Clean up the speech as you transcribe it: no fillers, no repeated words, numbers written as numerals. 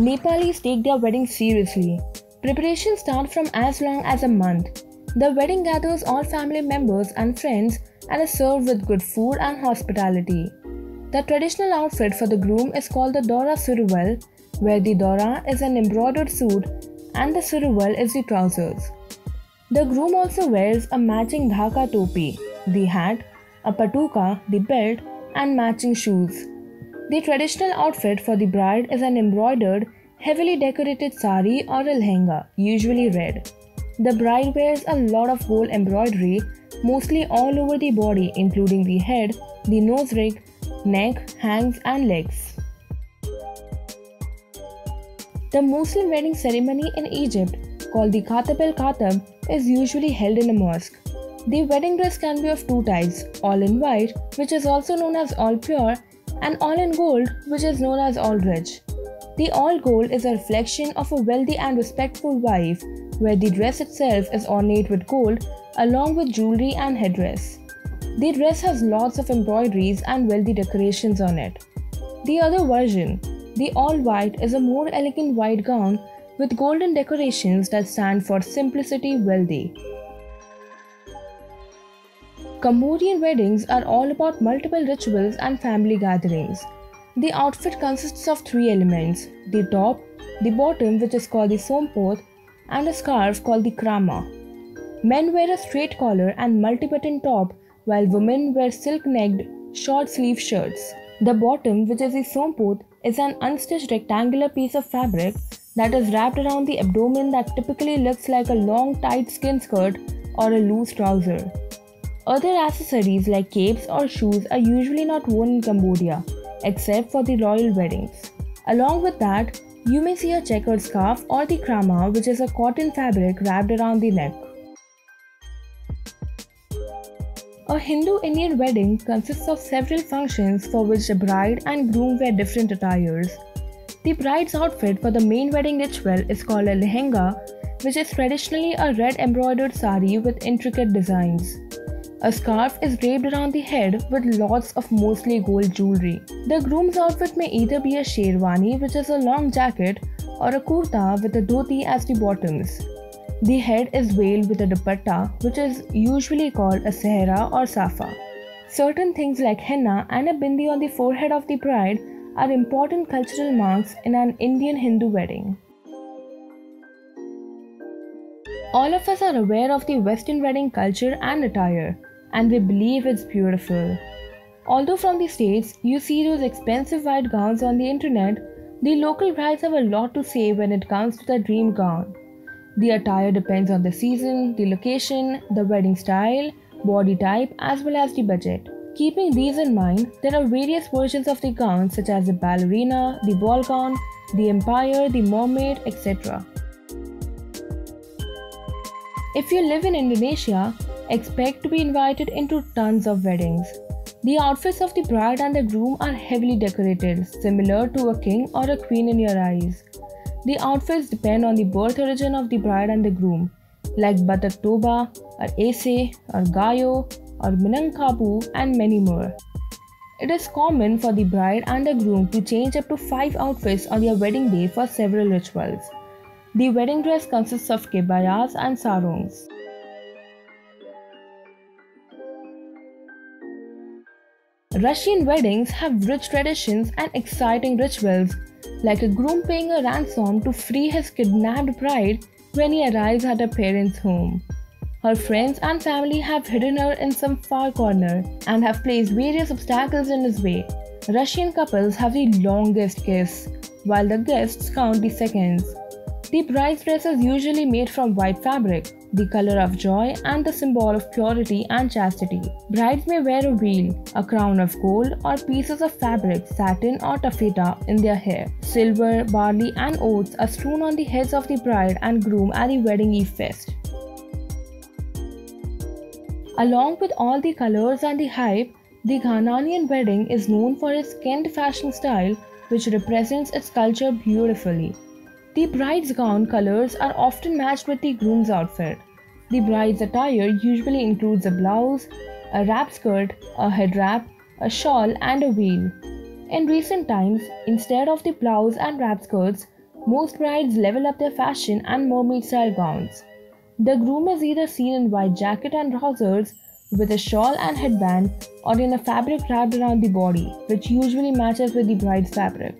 Nepalis take their wedding seriously. Preparations start from as long as a month. The wedding gathers all family members and friends and is served with good food and hospitality. The traditional outfit for the groom is called the Dora Suruval, where the Dora is an embroidered suit and the Suruval is the trousers. The groom also wears a matching dhaka topi, the hat, a patuka, the belt, and matching shoes. The traditional outfit for the bride is an embroidered, heavily decorated sari or a lehenga, usually red. The bride wears a lot of gold embroidery, mostly all over the body, including the head, the nose rig, neck, hands, and legs. The Muslim wedding ceremony in Egypt, called the Khatab el-Khatab, is usually held in a mosque. The wedding dress can be of two types, all in white, which is also known as all pure, and all in gold, which is known as all rich. The all gold is a reflection of a wealthy and respectful wife, where the dress itself is ornate with gold along with jewelry and headdress. The dress has lots of embroideries and wealthy decorations on it. The other version, the all white, is a more elegant white gown with golden decorations that stand for simplicity wealthy. Cambodian weddings are all about multiple rituals and family gatherings. The outfit consists of three elements: the top, the bottom, which is called the sompot, and a scarf called the krama. Men wear a straight collar and multi-button top, while women wear silk-necked, short-sleeve shirts. The bottom, which is the sompot, is an unstitched rectangular piece of fabric that is wrapped around the abdomen that typically looks like a long tight skin skirt or a loose trouser. Other accessories like capes or shoes are usually not worn in Cambodia, except for the royal weddings. Along with that, you may see a checkered scarf or the krama, which is a cotton fabric wrapped around the neck. A Hindu-Indian wedding consists of several functions for which the bride and groom wear different attires. The bride's outfit for the main wedding ritual is called a lehenga, which is traditionally a red embroidered sari with intricate designs. A scarf is draped around the head with lots of mostly gold jewelry. The groom's outfit may either be a sherwani, which is a long jacket, or a kurta with a dhoti as the bottoms. The head is veiled with a dupatta, which is usually called a sehra or safa. Certain things like henna and a bindi on the forehead of the bride are important cultural marks in an Indian Hindu wedding. All of us are aware of the Western wedding culture and attire, and we believe it's beautiful. Although from the States, you see those expensive white gowns on the internet, the local brides have a lot to say when it comes to the dream gown. The attire depends on the season, the location, the wedding style, body type, as well as the budget. Keeping these in mind, there are various versions of the gown such as the ballerina, the ball gown, the empire, the mermaid, etc. If you live in Indonesia, expect to be invited into tons of weddings. The outfits of the bride and the groom are heavily decorated, similar to a king or a queen in your eyes. The outfits depend on the birth origin of the bride and the groom, like Batak Toba, or Ese, or Gayo, or Minangkabau, and many more. It is common for the bride and the groom to change up to 5 outfits on their wedding day for several rituals. The wedding dress consists of kebayas and sarongs. Russian weddings have rich traditions and exciting rituals, like a groom paying a ransom to free his kidnapped bride when he arrives at her parents' home. Her friends and family have hidden her in some far corner and have placed various obstacles in his way. Russian couples have the longest kiss, while the guests count the seconds. The bride's dress is usually made from white fabric, the color of joy and the symbol of purity and chastity. Brides may wear a veil, a crown of gold, or pieces of fabric, satin or taffeta in their hair. Silver, barley, and oats are strewn on the heads of the bride and groom at the wedding eve feast. Along with all the colors and the hype, the Ghanaian wedding is known for its Kent fashion style, which represents its culture beautifully. The bride's gown colors are often matched with the groom's outfit. The bride's attire usually includes a blouse, a wrap skirt, a head wrap, a shawl, and a veil. In recent times, instead of the blouse and wrap skirts, Most brides level up their fashion and mermaid style gowns. The groom is either seen in white jacket and trousers with a shawl and headband or in a fabric wrapped around the body, which usually matches with the bride's fabric.